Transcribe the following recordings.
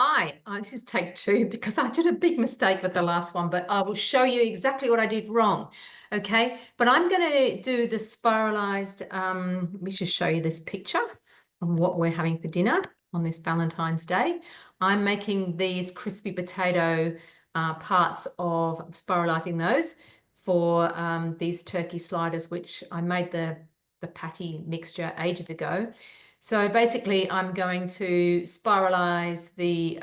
Hi, this is take two because I did a big mistake with the last one, but I will show you exactly what I did wrong. Okay, but I'm going to do the spiralized. Let me just show you this picture of what we're having for dinner on this Valentine's Day. I'm making these crispy potato parts of spiralizing those for these turkey sliders, which I made the patty mixture ages ago. So basically, I'm going to spiralize the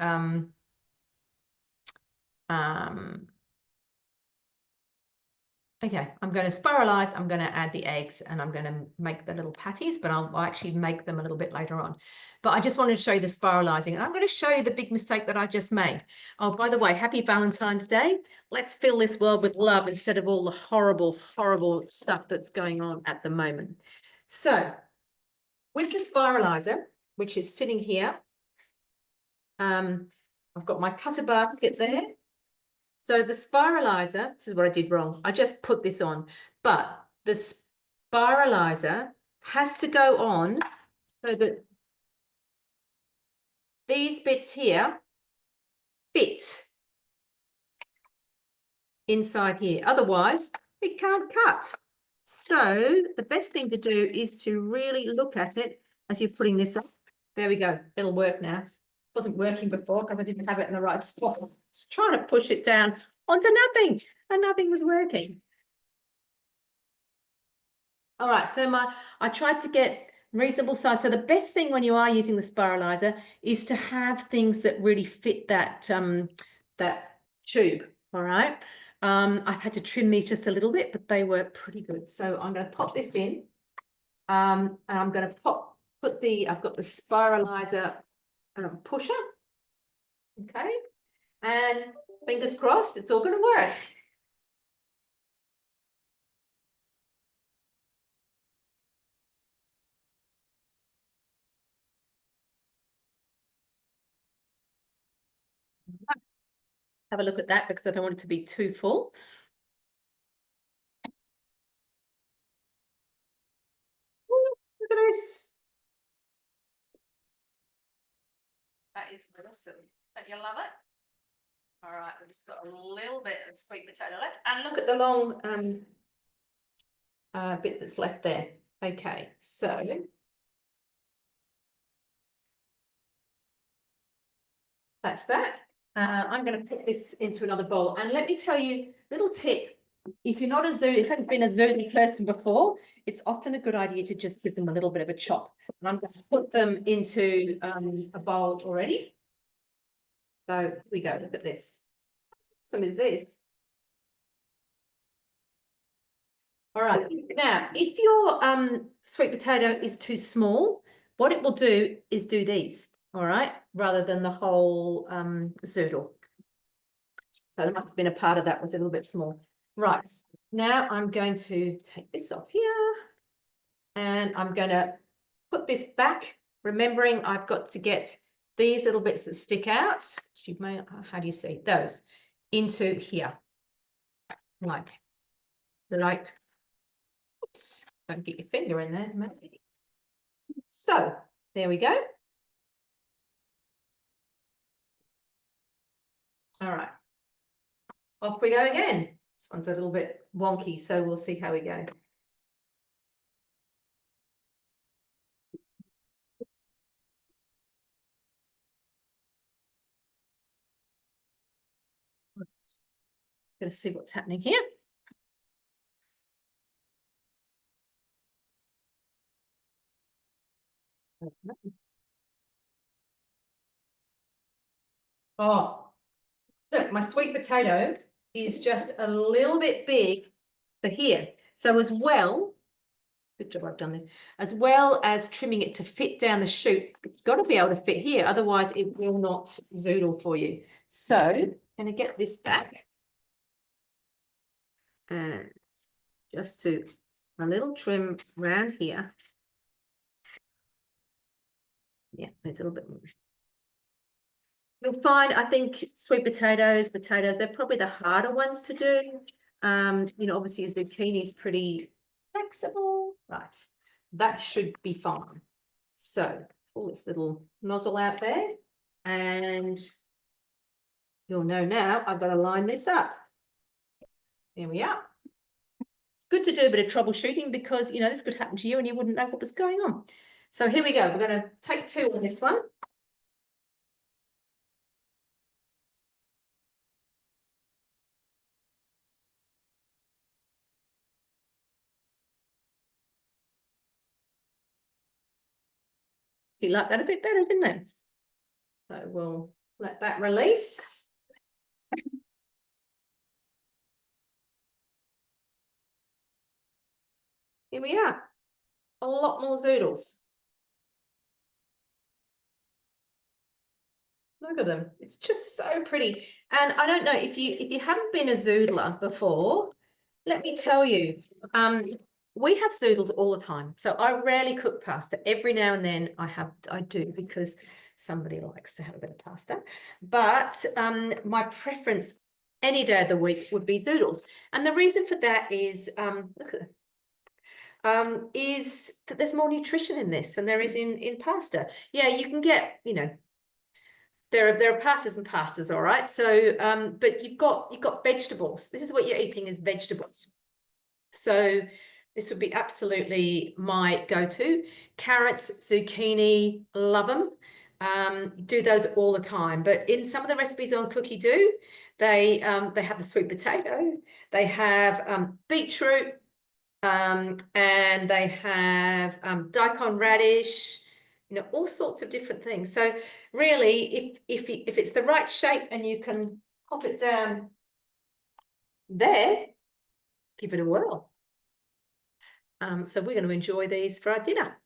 okay, I'm going to spiralize, I'm going to add the eggs, and I'm going to make the little patties, but I'll actually make them a little bit later on. But I just wanted to show you the spiralizing, and I'm going to show you the big mistake that I just made. Oh, by the way, happy Valentine's Day. Let's fill this world with love instead of all the horrible, horrible stuff that's going on at the moment. So with the spiralizer, which is sitting here, I've got my cutter basket there. So the spiralizer, this is what I did wrong. I just put this on, but the spiralizer has to go on so that these bits here fit inside here. Otherwise, it can't cut. So the best thing to do is to really look at it as you're putting this up. There we go. It'll work now. Wasn't working before because I didn't have it in the right spot. I was trying to push it down onto nothing, and nothing was working. All right, so I tried to get reasonable size. So the best thing when you are using the spiralizer is to have things that really fit that that tube. All right. I've had to trim these just a little bit, but they were pretty good. So I'm going to pop this in, and I'm going to I've got the spiralizer pusher. Okay, and fingers crossed, it's all going to work. Have a look at that because I don't want it to be too full. Ooh, look at this. That is awesome. Don't you love it? All right, we've just got a little bit of sweet potato left. And look at the long bit that's left there. Okay, so that's that. I'm going to put this into another bowl. And let me tell you, little tip, if you're not if you haven't been a ziti person before, it's often a good idea to just give them a little bit of a chop. And I'm going to put them into a bowl already. So here we go, look at this. Some is this. All right, now, if your sweet potato is too small, what it will do is do these, all right, rather than the whole zoodle. So there must have been a part of that was a little bit small. Right, now I'm going to take this off here, and I'm going to put this back, remembering I've got to get these little bits that stick out, how do you see those, into here, like, oops, don't get your finger in there, maybe. So there we go. All right, off we go again. This one's a little bit wonky, so we'll see how we go. Just going to see what's happening here. Oh, look, my sweet potato is just a little bit big for here. So as well, good job I've done this, as well as trimming it to fit down the chute, it's got to be able to fit here. Otherwise, it will not zoodle for you. So I'm going to get this back. And just to a little trim around here. Yeah, it's a little bit more. You'll find, I think, sweet potatoes, they're probably the harder ones to do. You know, obviously zucchini is pretty flexible. Right, that should be fine. So pull this little nozzle out there, And you'll know now I've got to line this up. Here we are. It's good to do a bit of troubleshooting because, you know, this could happen to you and you wouldn't know what was going on. So here we go. We're going to take 2 on this one. So you like that a bit better, didn't it? So we'll let that release. Here we are. A lot more zoodles. Look at them. It's just so pretty. And I don't know if you haven't been a zoodler before, let me tell you, we have zoodles all the time. So I rarely cook pasta. Every now and then I do because somebody likes to have a bit of pasta. But my preference any day of the week would be zoodles. And the reason for that is look at them. Is that there's more nutrition in this than there is in pasta. Yeah, you can get, you know, there are pastas and pastas, all right. So, but you've got vegetables. This is what you're eating is vegetables. So this would be absolutely my go-to. Carrots, zucchini, love them. Do those all the time. But in some of the recipes on Cookie Do, they have the sweet potato, they have beetroot, and they have daikon radish, you know, all sorts of different things. So really, if it's the right shape and you can pop it down there, give it a whirl. So we're going to enjoy these for our dinner.